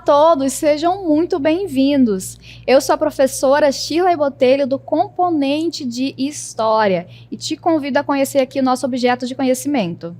todos, sejam muito bem-vindos. Eu sou a professora Shirley Botelho do Componente de História e te convido a conhecer aqui o nosso objeto de conhecimento.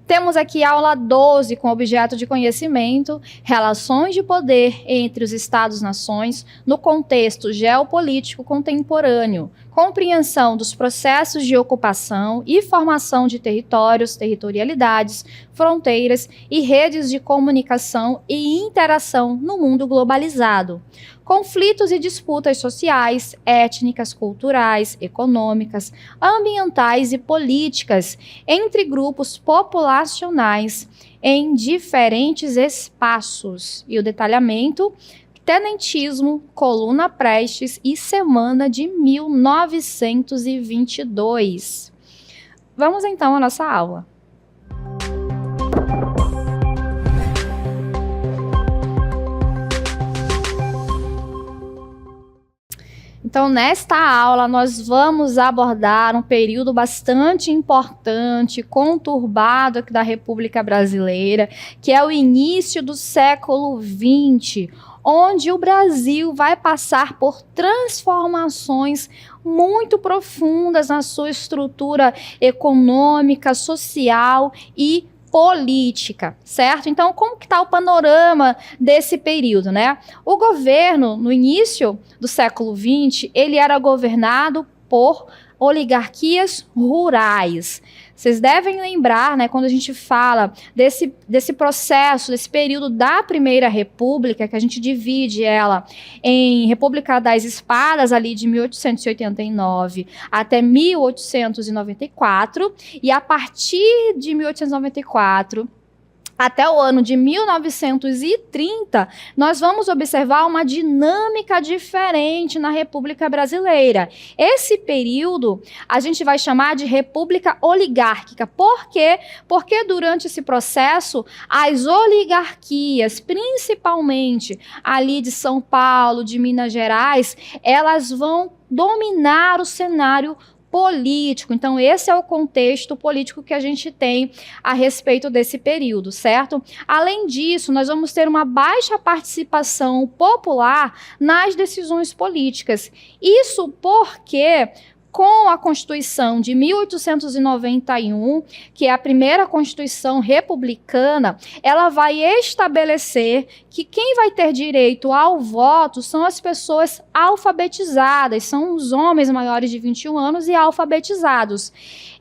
Temos aqui a aula 12 com objeto de conhecimento, relações de poder entre os Estados-nações no contexto geopolítico contemporâneo, compreensão dos processos de ocupação e formação de territórios, territorialidades, fronteiras e redes de comunicação e interação no mundo globalizado. Conflitos e disputas sociais, étnicas, culturais, econômicas, ambientais e políticas entre grupos populacionais em diferentes espaços. E o detalhamento: tenentismo, Coluna Prestes e Semana de 1922. Vamos então à nossa aula. Então, nesta aula, nós vamos abordar um período bastante importante, conturbado aqui da República Brasileira, que é o início do século XX, onde o Brasil vai passar por transformações muito profundas na sua estrutura econômica, social e política, certo? Então, como que está o panorama desse período, né? O governo, no início do século XX, ele era governado por oligarquias rurais. Vocês devem lembrar, né, quando a gente fala desse processo, desse período da Primeira República, que a gente divide ela em República das Espadas, ali de 1889 até 1894, e a partir de 1894 até o ano de 1930, nós vamos observar uma dinâmica diferente na República Brasileira. Esse período a gente vai chamar de República Oligárquica. Por quê? Porque durante esse processo, as oligarquias, principalmente ali de São Paulo, de Minas Gerais, elas vão dominar o cenário político. Então, esse é o contexto político que a gente tem a respeito desse período, certo? Além disso, nós vamos ter uma baixa participação popular nas decisões políticas. Isso porque, com a Constituição de 1891, que é a primeira Constituição republicana, ela vai estabelecer que quem vai ter direito ao voto são as pessoas alfabetizadas, são os homens maiores de 21 anos e alfabetizados.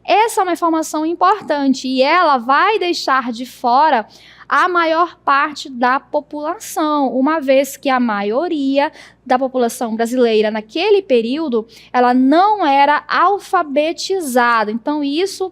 Essa é uma informação importante e ela vai deixar de fora a maior parte da população, uma vez que a maioria da população brasileira naquele período, ela não era alfabetizada. Então, isso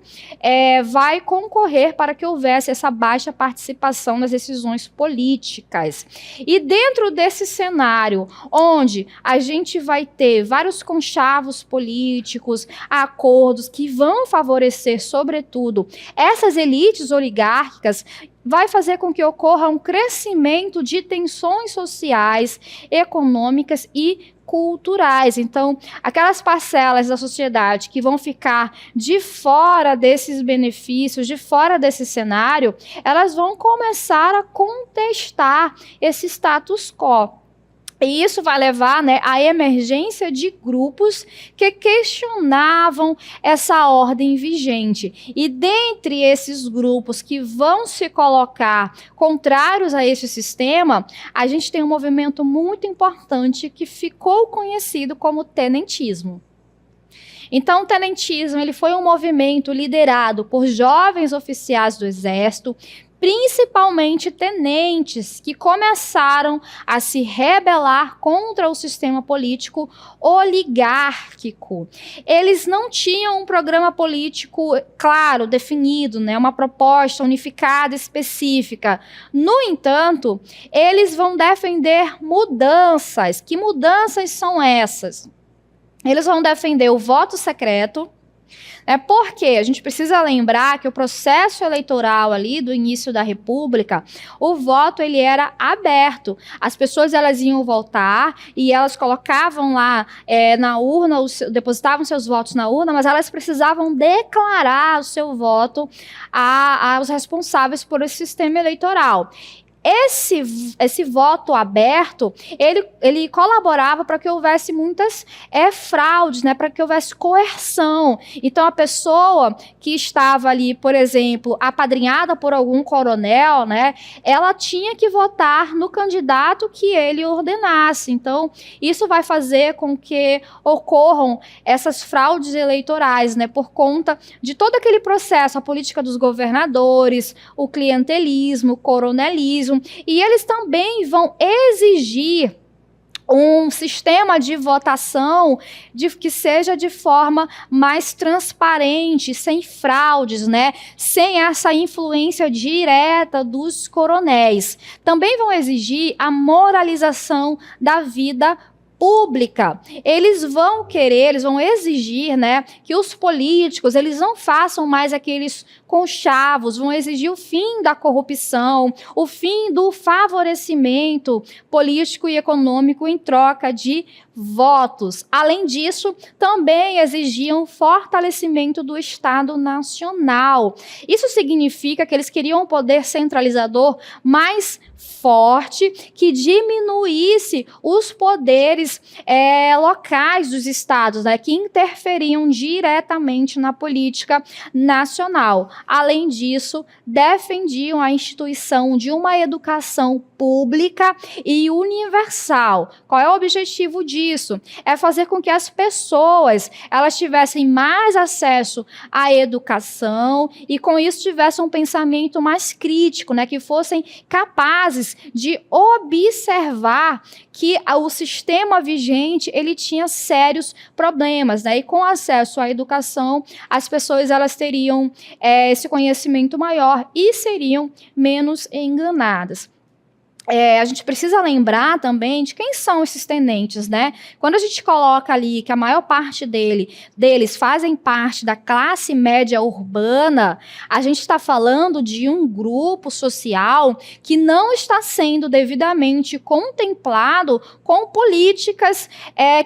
vai concorrer para que houvesse essa baixa participação nas decisões políticas. E dentro desse cenário, onde a gente vai ter vários conchavos políticos, acordos que vão favorecer, sobretudo, essas elites oligárquicas, vai fazer com que ocorra um crescimento de tensões sociais, econômicas e culturais. Então, aquelas parcelas da sociedade que vão ficar de fora desses benefícios, de fora desse cenário, elas vão começar a contestar esse status quo. E isso vai levar, né, à emergência de grupos que questionavam essa ordem vigente. E dentre esses grupos que vão se colocar contrários a esse sistema, a gente tem um movimento muito importante que ficou conhecido como tenentismo. Então, o tenentismo ele foi um movimento liderado por jovens oficiais do Exército, principalmente tenentes, que começaram a se rebelar contra o sistema político oligárquico. Eles não tinham um programa político claro, definido, né, uma proposta unificada, específica. No entanto, eles vão defender mudanças. Que mudanças são essas? Eles vão defender o voto secreto, porque a gente precisa lembrar que o processo eleitoral ali do início da República, o voto ele era aberto. As pessoas elas iam votar e elas colocavam lá na urna, depositavam seus votos na urna, mas elas precisavam declarar o seu voto aos responsáveis por esse sistema eleitoral. esse voto aberto, ele colaborava para que houvesse muitas fraudes, né, para que houvesse coerção. Então, a pessoa que estava ali, por exemplo, apadrinhada por algum coronel, né, ela tinha que votar no candidato que ele ordenasse. Então, isso vai fazer com que ocorram essas fraudes eleitorais, né, por conta de todo aquele processo, a política dos governadores, o clientelismo, o coronelismo, e eles também vão exigir um sistema de votação que seja de forma mais transparente, sem fraudes, né? Sem essa influência direta dos coronéis. Também vão exigir a moralização da vida pública. Eles vão exigir, né, que os políticos, eles não façam mais aqueles conchavos, vão exigir o fim da corrupção, o fim do favorecimento político e econômico em troca de votos. Além disso, também exigiam fortalecimento do Estado Nacional. Isso significa que eles queriam um poder centralizador mais forte, que diminuísse os poderes locais dos estados, né, que interferiam diretamente na política nacional. Além disso, defendiam a instituição de uma educação pública e universal. Qual é o objetivo disso? É fazer com que as pessoas elas tivessem mais acesso à educação e com isso tivessem um pensamento mais crítico, né, que fossem capazes de observar que o sistema vigente ele tinha sérios problemas, né? E com acesso à educação, as pessoas elas teriam esse conhecimento maior e seriam menos enganadas. A gente precisa lembrar também de quem são esses tenentes, né? Quando a gente coloca ali que a maior parte deles fazem parte da classe média urbana, a gente está falando de um grupo social que não está sendo devidamente contemplado com políticas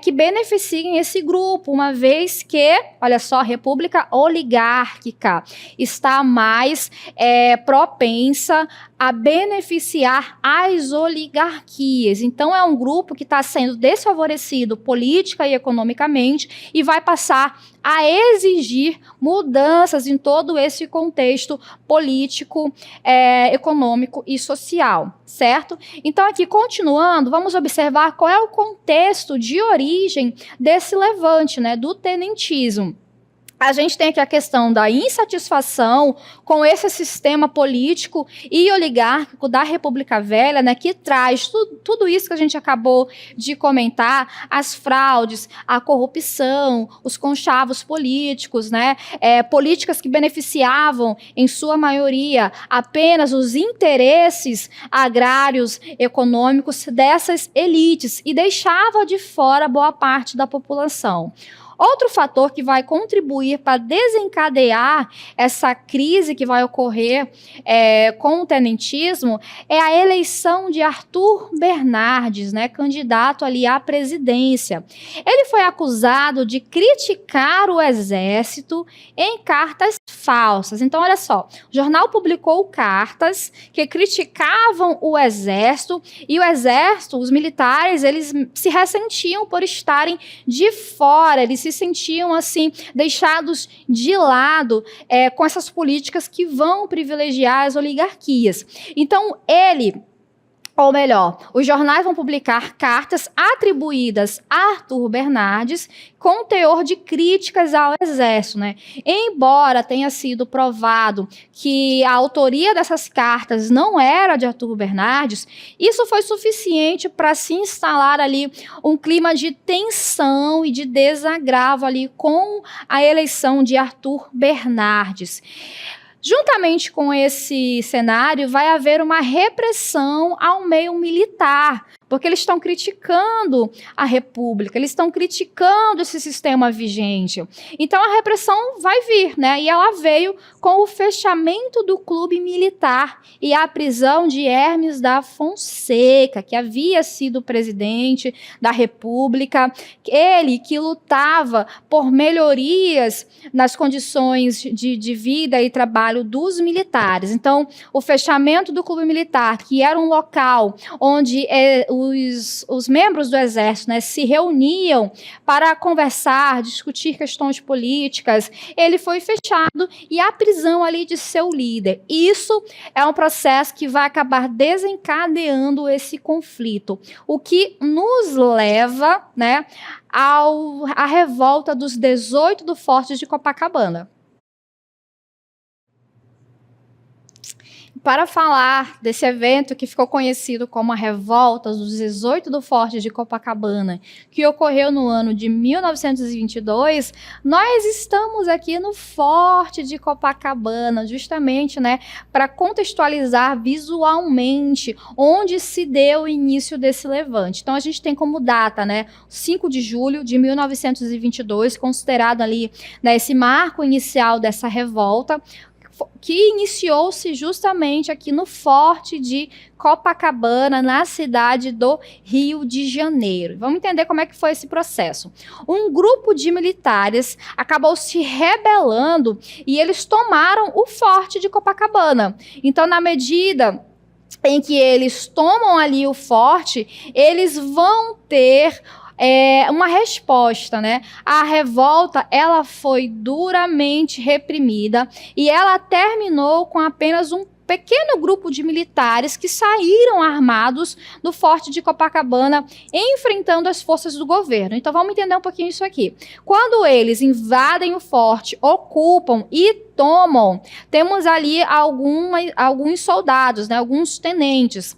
que beneficiem esse grupo, uma vez que, olha só, a república oligárquica está mais propensa a beneficiar as oligarquias. Então, é um grupo que está sendo desfavorecido política e economicamente e vai passar a exigir mudanças em todo esse contexto político, econômico e social, certo? Então, aqui, continuando, vamos observar qual é o contexto de origem desse levante, né, do tenentismo. A gente tem aqui a questão da insatisfação com esse sistema político e oligárquico da República Velha, né, que traz tudo isso que a gente acabou de comentar, as fraudes, a corrupção, os conchavos políticos, né, políticas que beneficiavam, em sua maioria, apenas os interesses agrários, econômicos dessas elites e deixava de fora boa parte da população. Outro fator que vai contribuir para desencadear essa crise que vai ocorrer com o tenentismo é a eleição de Arthur Bernardes, né, candidato ali à presidência. Ele foi acusado de criticar o exército em cartas falsas. Então, olha só, o jornal publicou cartas que criticavam o exército e o exército, os militares, eles se ressentiam por estarem de fora, eles se sentiam assim deixados de lado com essas políticas que vão privilegiar as oligarquias. Então ou melhor, os jornais vão publicar cartas atribuídas a Arthur Bernardes com teor de críticas ao exército, né? Embora tenha sido provado que a autoria dessas cartas não era de Arthur Bernardes, isso foi suficiente para se instalar ali um clima de tensão e de desagravo ali com a eleição de Arthur Bernardes. Juntamente com esse cenário, vai haver uma repressão ao meio militar, Porque eles estão criticando a República, eles estão criticando esse sistema vigente. Então a repressão vai vir, né? E ela veio com o fechamento do clube militar e a prisão de Hermes da Fonseca, que havia sido presidente da República, ele que lutava por melhorias nas condições de vida e trabalho dos militares. Então, o fechamento do clube militar, que era um local onde os membros do Exército, né, se reuniam para conversar, discutir questões políticas, ele foi fechado e a prisão ali de seu líder. Isso é um processo que vai acabar desencadeando esse conflito, o que nos leva, né, à revolta dos 18 do Forte de Copacabana. Para falar desse evento que ficou conhecido como a Revolta dos 18 do Forte de Copacabana, que ocorreu no ano de 1922, nós estamos aqui no Forte de Copacabana, justamente, né, para contextualizar visualmente onde se deu o início desse levante. Então, a gente tem como data, né, 5 de julho de 1922, considerado ali, né, esse marco inicial dessa revolta, que iniciou-se justamente aqui no Forte de Copacabana, na cidade do Rio de Janeiro. Vamos entender como é que foi esse processo. Um grupo de militares acabou se rebelando e eles tomaram o Forte de Copacabana. Então, na medida em que eles tomam ali o forte, eles vão ter uma resposta, né? A revolta, ela foi duramente reprimida e ela terminou com apenas um pequeno grupo de militares que saíram armados do Forte de Copacabana enfrentando as forças do governo. Então vamos entender um pouquinho isso aqui. Quando eles invadem o forte, ocupam e tomam, temos ali alguns soldados, né, alguns tenentes.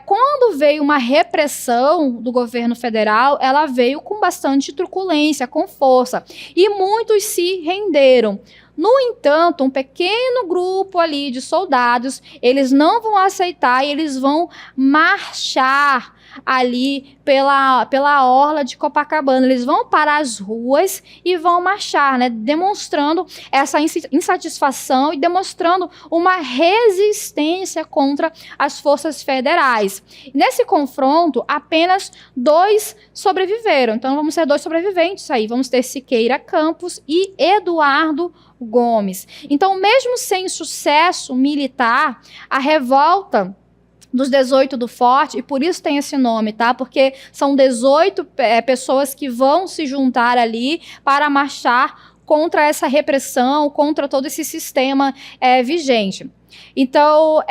Quando veio uma repressão do governo federal, ela veio com bastante truculência, com força, e muitos se renderam. No entanto, um pequeno grupo ali de soldados, eles não vão aceitar e eles vão marchar ali pela orla de Copacabana. Eles vão para as ruas e vão marchar, né, demonstrando essa insatisfação e demonstrando uma resistência contra as forças federais. Nesse confronto, apenas 2 sobreviveram. Então, vamos ter 2 sobreviventes aí. Vamos ter Siqueira Campos e Eduardo Gomes. Então, mesmo sem sucesso militar, a revolta dos 18 do Forte, e por isso tem esse nome, tá? Porque são 18 pessoas que vão se juntar ali para marchar contra essa repressão, contra todo esse sistema vigente. Então,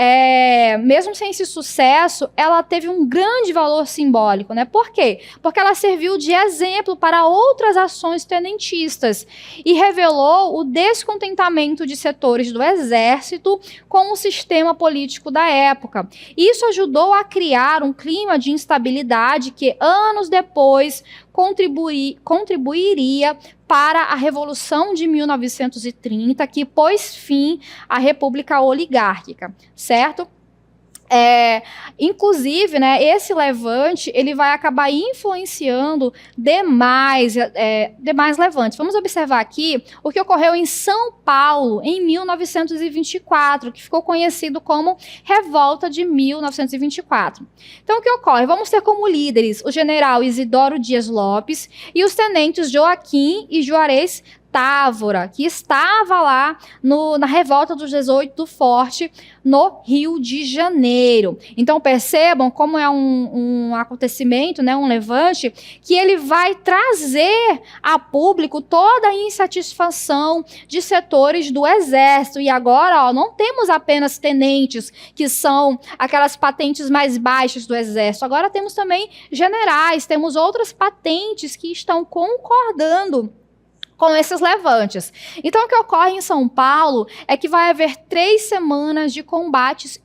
mesmo sem esse sucesso, ela teve um grande valor simbólico, né? Por quê? Porque ela serviu de exemplo para outras ações tenentistas e revelou o descontentamento de setores do Exército com o sistema político da época. Isso ajudou a criar um clima de instabilidade que, anos depois, contribuiria para a Revolução de 1930, que pôs fim à República Oligárquica, certo? Inclusive, né, esse levante ele vai acabar influenciando demais levantes. Vamos observar aqui o que ocorreu em São Paulo em 1924, que ficou conhecido como Revolta de 1924. Então, o que ocorre? Vamos ter como líderes o general Isidoro Dias Lopes e os tenentes Joaquim e Juarez Távora, que estava lá na revolta dos 18 do Forte, no Rio de Janeiro. Então, percebam como é um acontecimento, né, um levante, que ele vai trazer a público toda a insatisfação de setores do Exército. E agora, não temos apenas tenentes, que são aquelas patentes mais baixas do Exército. Agora temos também generais, temos outras patentes que estão concordando com esses levantes. Então, o que ocorre em São Paulo é que vai haver 3 semanas de combates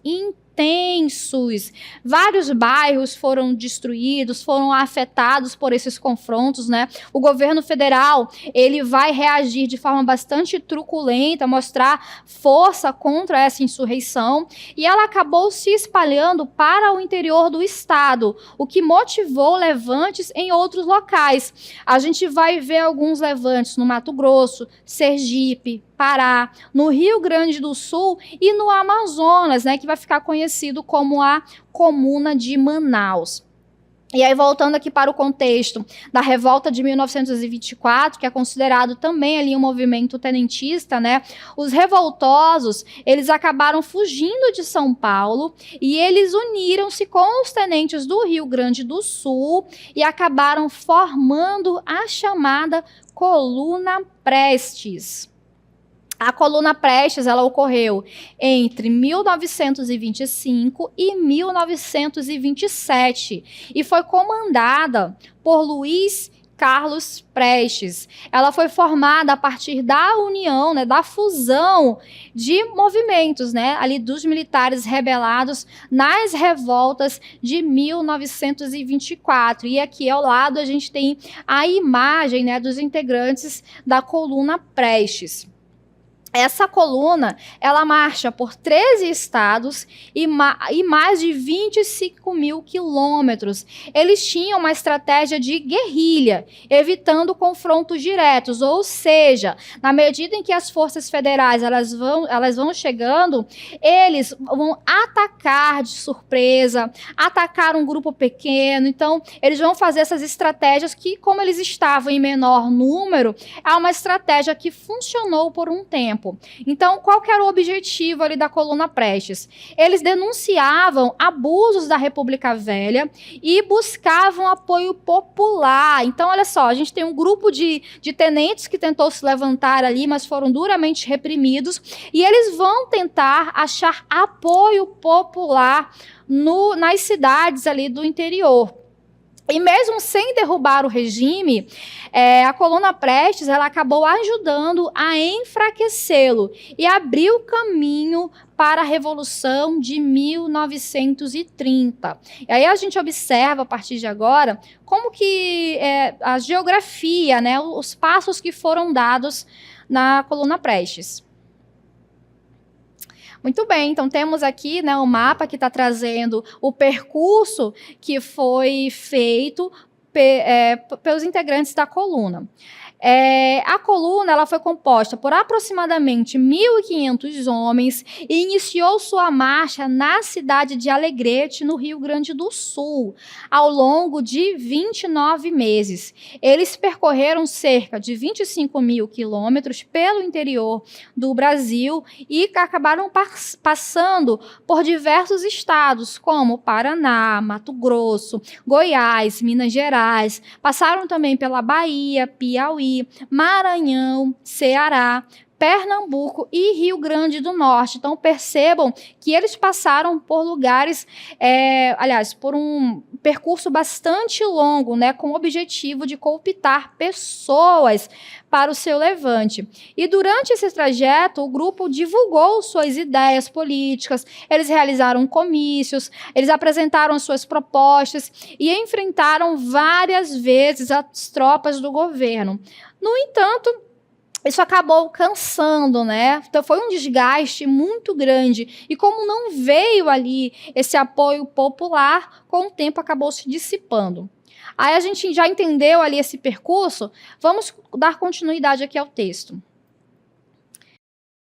tensos. Vários bairros foram destruídos, foram afetados por esses confrontos, né? O governo federal, ele vai reagir de forma bastante truculenta, mostrar força contra essa insurreição, e ela acabou se espalhando para o interior do estado, o que motivou levantes em outros locais. A gente vai ver alguns levantes no Mato Grosso, Sergipe, Pará, no Rio Grande do Sul e no Amazonas, né, que vai ficar conhecido como a Comuna de Manaus. E aí, voltando aqui para o contexto da revolta de 1924, que é considerado também ali um movimento tenentista, né? Os revoltosos, eles acabaram fugindo de São Paulo e eles uniram-se com os tenentes do Rio Grande do Sul e acabaram formando a chamada Coluna Prestes. A Coluna Prestes, ela ocorreu entre 1925 e 1927 e foi comandada por Luiz Carlos Prestes. Ela foi formada a partir da união, né, da fusão de movimentos, né, ali dos militares rebelados nas revoltas de 1924. E aqui ao lado a gente tem a imagem, né, dos integrantes da Coluna Prestes. Essa coluna, ela marcha por 13 estados e mais de 25 mil quilômetros. Eles tinham uma estratégia de guerrilha, evitando confrontos diretos, ou seja, na medida em que as forças federais elas vão chegando, eles vão atacar de surpresa, atacar um grupo pequeno. Então, eles vão fazer essas estratégias que, como eles estavam em menor número, é uma estratégia que funcionou por um tempo. Então, qual que era o objetivo ali da Coluna Prestes? Eles denunciavam abusos da República Velha e buscavam apoio popular. Então, olha só, a gente tem um grupo de tenentes que tentou se levantar ali, mas foram duramente reprimidos, e eles vão tentar achar apoio popular nas cidades ali do interior. E mesmo sem derrubar o regime, a Coluna Prestes ela acabou ajudando a enfraquecê-lo e abriu caminho para a Revolução de 1930. E aí a gente observa, a partir de agora, como que a geografia, né, os passos que foram dados na Coluna Prestes. Muito bem, então temos aqui, né, o mapa que está trazendo o percurso que foi feito pelos integrantes da coluna. A coluna ela foi composta por aproximadamente 1.500 homens e iniciou sua marcha na cidade de Alegrete, no Rio Grande do Sul, ao longo de 29 meses. Eles percorreram cerca de 25 mil quilômetros pelo interior do Brasil e acabaram passando por diversos estados, como Paraná, Mato Grosso, Goiás, Minas Gerais. Passaram também pela Bahia, Piauí, Maranhão, Ceará, Pernambuco e Rio Grande do Norte. Então, percebam que eles passaram por lugares, por um percurso bastante longo, né, com o objetivo de cooptar pessoas para o seu levante. E durante esse trajeto, o grupo divulgou suas ideias políticas, eles realizaram comícios, eles apresentaram suas propostas e enfrentaram várias vezes as tropas do governo. No entanto, isso acabou cansando, né? Então foi um desgaste muito grande. E como não veio ali esse apoio popular, com o tempo acabou se dissipando. Aí a gente já entendeu ali esse percurso, vamos dar continuidade aqui ao texto.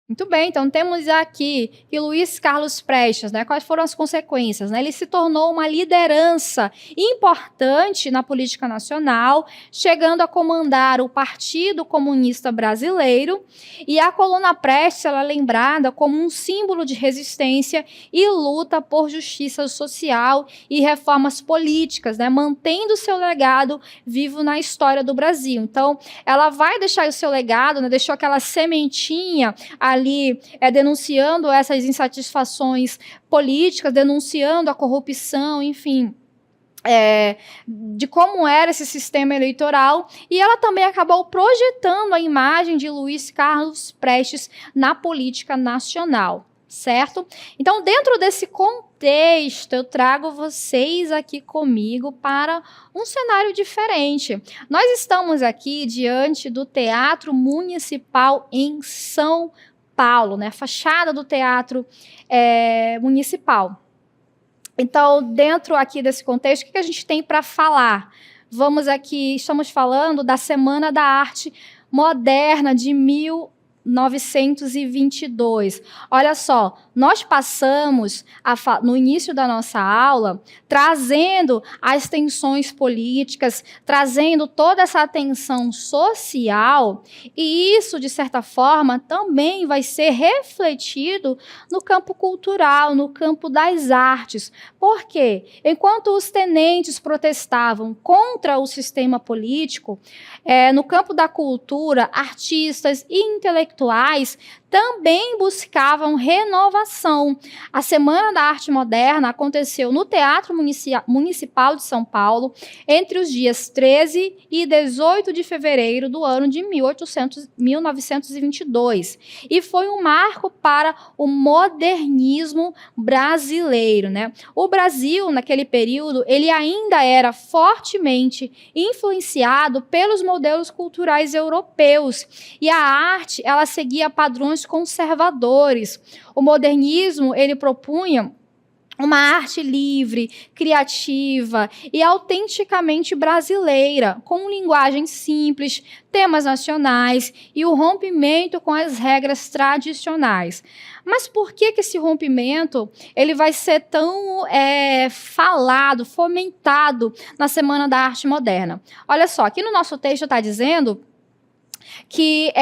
Muito bem, então temos aqui que Luiz Carlos Prestes, né, quais foram as consequências? Né? Ele se tornou uma liderança importante na política nacional, chegando a comandar o Partido Comunista Brasileiro, e a Coluna Prestes ela é lembrada como um símbolo de resistência e luta por justiça social e reformas políticas, né, mantendo seu legado vivo na história do Brasil. Então, ela vai deixar o seu legado, né, deixou aquela sementinha ali denunciando essas insatisfações políticas, denunciando a corrupção, enfim, de como era esse sistema eleitoral, e ela também acabou projetando a imagem de Luiz Carlos Prestes na política nacional. certo? Então, dentro desse contexto, eu trago vocês aqui comigo para um cenário diferente. Nós estamos aqui diante do Teatro Municipal em São Paulo, né? A fachada do Teatro Municipal. Então, dentro aqui desse contexto, o que a gente tem para falar? Estamos falando da Semana da Arte Moderna de 1922. Olha só, nós passamos no início da nossa aula trazendo as tensões políticas, trazendo toda essa tensão social, e isso, de certa forma, também vai ser refletido no campo cultural, no campo das artes. Por quê? Enquanto os tenentes protestavam contra o sistema político, no campo da cultura, artistas e intelectuais também buscavam renovação. A Semana da Arte Moderna aconteceu no Teatro Municipal de São Paulo entre os dias 13 e 18 de fevereiro do ano de 1922. E foi um marco para o modernismo brasileiro, né? O Brasil, naquele período, ele ainda era fortemente influenciado pelos modelos culturais europeus. E a arte, ela seguia padrões conservadores. O modernismo, ele propunha uma arte livre, criativa e autenticamente brasileira, com linguagem simples, temas nacionais e o rompimento com as regras tradicionais. Mas por que esse rompimento ele vai ser tão falado, fomentado na Semana da Arte Moderna? Olha só, aqui no nosso texto está dizendo que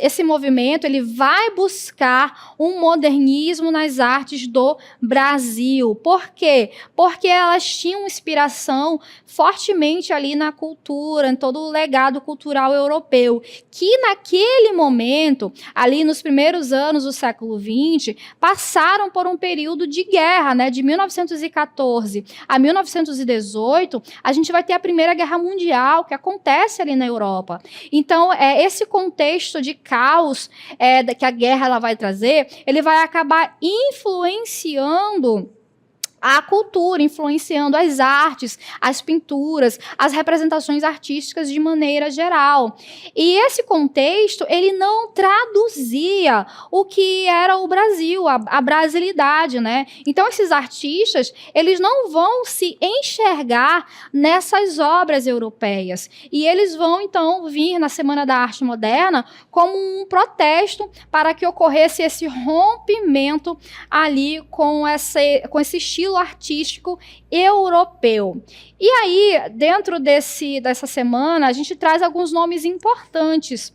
esse movimento ele vai buscar um modernismo nas artes do Brasil. Por quê? Porque elas tinham inspiração fortemente ali na cultura, em todo o legado cultural europeu, que naquele momento, ali nos primeiros anos do século XX, passaram por um período de guerra, né? De 1914 a 1918, a gente vai ter a Primeira Guerra Mundial, que acontece ali na Europa. Então, esse contexto de caos que a guerra ela vai trazer, ele vai acabar influenciando a cultura, influenciando as artes, as pinturas, as representações artísticas de maneira geral. E esse contexto, ele não traduzia o que era o Brasil, a brasilidade, né? Então, esses artistas, eles não vão se enxergar nessas obras europeias. E eles vão, então, vir na Semana da Arte Moderna como um protesto para que ocorresse esse rompimento ali com esse estilo artístico europeu. E aí, dentro dessa semana, a gente traz alguns nomes importantes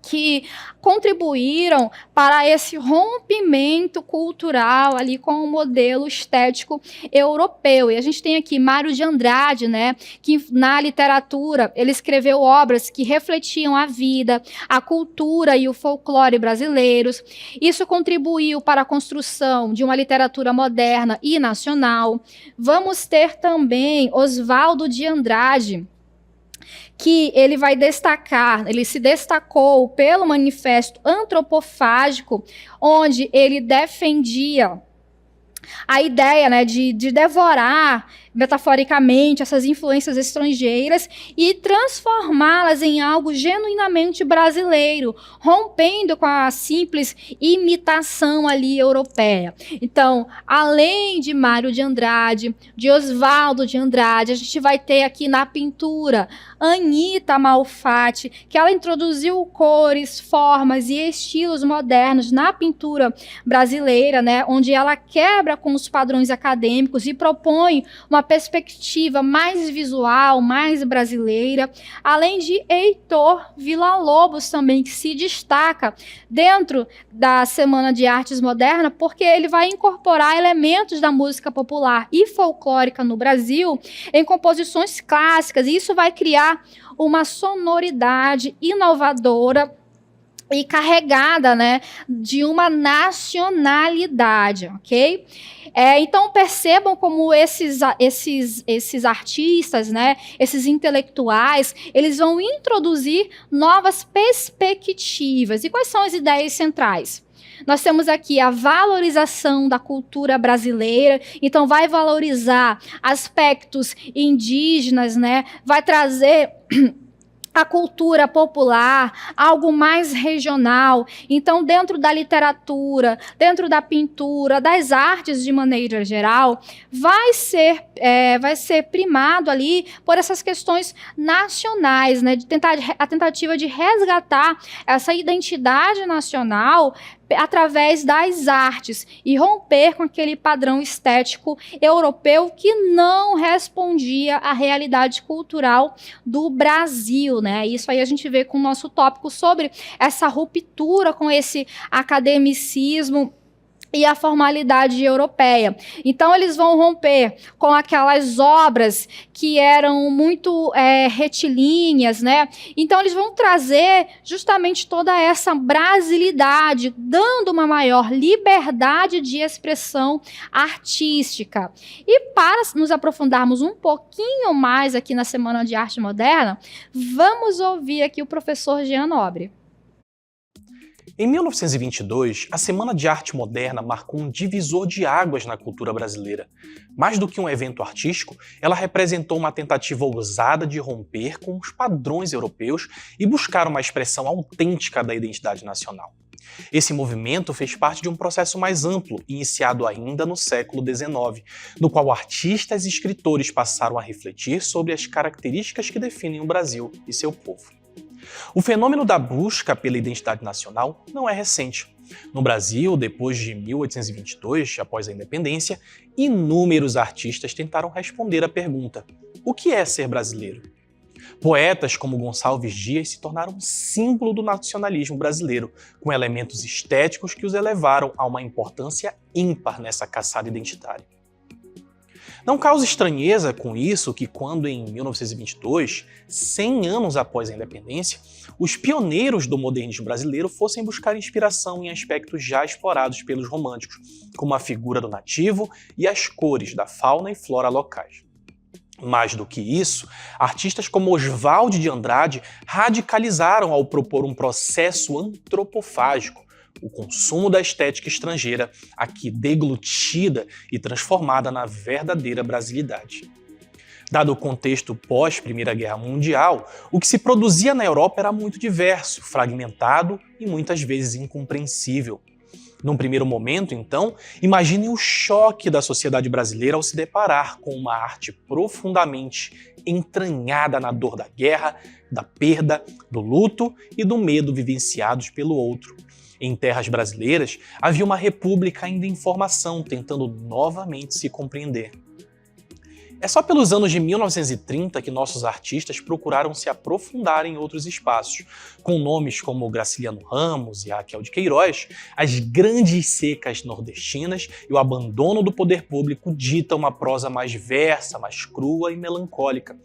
que contribuíram para esse rompimento cultural ali com o modelo estético europeu. E a gente tem aqui Mário de Andrade, né, que na literatura ele escreveu obras que refletiam a vida, a cultura e o folclore brasileiros. Isso contribuiu para a construção de uma literatura moderna e nacional. Vamos ter também Oswaldo de Andrade, que ele se destacou pelo Manifesto Antropofágico, onde ele defendia a ideia, né, de devorar metaforicamente essas influências estrangeiras e transformá-las em algo genuinamente brasileiro, rompendo com a simples imitação ali europeia. Então, além de Mário de Andrade, de Oswaldo de Andrade, a gente vai ter aqui na pintura Anita Malfatti, que ela introduziu cores, formas e estilos modernos na pintura brasileira, né, onde ela quebra com os padrões acadêmicos e propõe uma perspectiva mais visual, mais brasileira, além de Heitor Villa-Lobos também, que se destaca dentro da Semana de Artes Moderna, porque ele vai incorporar elementos da música popular e folclórica no Brasil em composições clássicas, e isso vai criar uma sonoridade inovadora e carregada, né, de uma nacionalidade, ok? Então, percebam como esses artistas, né, esses intelectuais, eles vão introduzir novas perspectivas. E quais são as ideias centrais? Nós temos aqui a valorização da cultura brasileira, então vai valorizar aspectos indígenas, né? Vai trazer a cultura popular, algo mais regional. Então, dentro da literatura, dentro da pintura, das artes de maneira geral, vai ser primado ali por essas questões nacionais, né? A tentativa de resgatar essa identidade nacional através das artes e romper com aquele padrão estético europeu que não respondia à realidade cultural do Brasil, né? Isso aí a gente vê com o nosso tópico sobre essa ruptura com esse academicismo e a formalidade europeia. Então, eles vão romper com aquelas obras que eram muito retilíneas, né? Então, eles vão trazer justamente toda essa brasilidade, dando uma maior liberdade de expressão artística. E para nos aprofundarmos um pouquinho mais aqui na Semana de Arte Moderna, vamos ouvir aqui o professor Jean Nobre. Em 1922, a Semana de Arte Moderna marcou um divisor de águas na cultura brasileira. Mais do que um evento artístico, ela representou uma tentativa ousada de romper com os padrões europeus e buscar uma expressão autêntica da identidade nacional. Esse movimento fez parte de um processo mais amplo, iniciado ainda no século XIX, no qual artistas e escritores passaram a refletir sobre as características que definem o Brasil e seu povo. O fenômeno da busca pela identidade nacional não é recente. No Brasil, depois de 1822, após a independência, inúmeros artistas tentaram responder à pergunta: o que é ser brasileiro? Poetas como Gonçalves Dias se tornaram um símbolo do nacionalismo brasileiro, com elementos estéticos que os elevaram a uma importância ímpar nessa caçada identitária. Não causa estranheza com isso que quando em 1922, 100 anos após a independência, os pioneiros do modernismo brasileiro fossem buscar inspiração em aspectos já explorados pelos românticos, como a figura do nativo e as cores da fauna e flora locais. Mais do que isso, artistas como Oswald de Andrade radicalizaram ao propor um processo antropofágico, o consumo da estética estrangeira, aqui deglutida e transformada na verdadeira brasilidade. Dado o contexto pós-Primeira Guerra Mundial, o que se produzia na Europa era muito diverso, fragmentado e muitas vezes incompreensível. Num primeiro momento, então, imaginem o choque da sociedade brasileira ao se deparar com uma arte profundamente entranhada na dor da guerra, da perda, do luto e do medo vivenciados pelo outro. Em terras brasileiras, havia uma república ainda em formação, tentando novamente se compreender. É só pelos anos de 1930 que nossos artistas procuraram se aprofundar em outros espaços. Com nomes como Graciliano Ramos e Raquel de Queiroz, as grandes secas nordestinas e o abandono do poder público ditam uma prosa mais versa, mais crua e melancólica.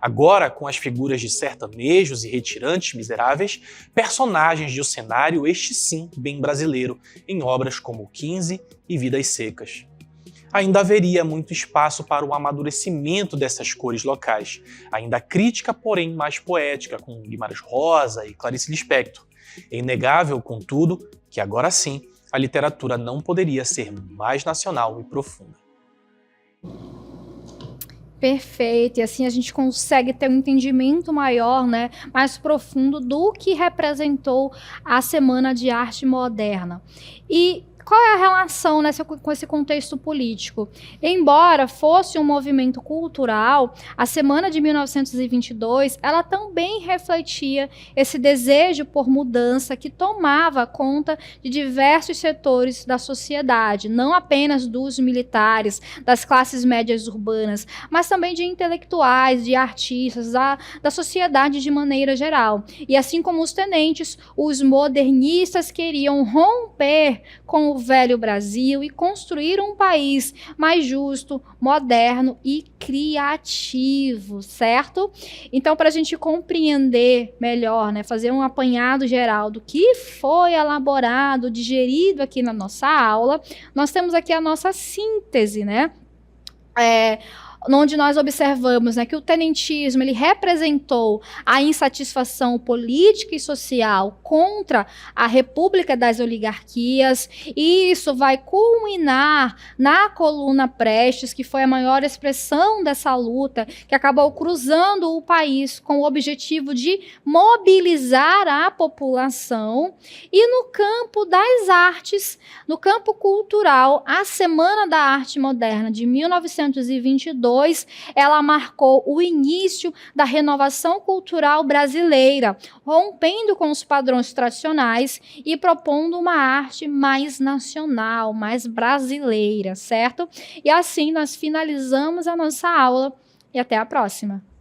Agora, com as figuras de sertanejos e retirantes miseráveis, personagens de um cenário, este sim, bem brasileiro, em obras como 15 e Vidas Secas. Ainda haveria muito espaço para o amadurecimento dessas cores locais, ainda crítica, porém mais poética, com Guimarães Rosa e Clarice Lispector. É inegável, contudo, que agora sim, a literatura não poderia ser mais nacional e profunda. Perfeito, e assim a gente consegue ter um entendimento maior, né, mais profundo do que representou a Semana de Arte Moderna. E qual é a relação com esse contexto político? Embora fosse um movimento cultural, a Semana de 1922, ela também refletia esse desejo por mudança que tomava conta de diversos setores da sociedade, não apenas dos militares, das classes médias urbanas, mas também de intelectuais, de artistas, da sociedade de maneira geral. E assim como os tenentes, os modernistas queriam romper com o velho Brasil e construir um país mais justo, moderno e criativo, certo? Então, para a gente compreender melhor, né, fazer um apanhado geral do que foi elaborado, digerido aqui na nossa aula, nós temos aqui a nossa síntese, né? onde nós observamos, né, que o tenentismo ele representou a insatisfação política e social contra a República das Oligarquias, e isso vai culminar na Coluna Prestes, que foi a maior expressão dessa luta, que acabou cruzando o país com o objetivo de mobilizar a população. E no campo das artes, no campo cultural, a Semana da Arte Moderna de 1922, ela marcou o início da renovação cultural brasileira, rompendo com os padrões tradicionais e propondo uma arte mais nacional, mais brasileira, certo? E assim nós finalizamos a nossa aula e até a próxima.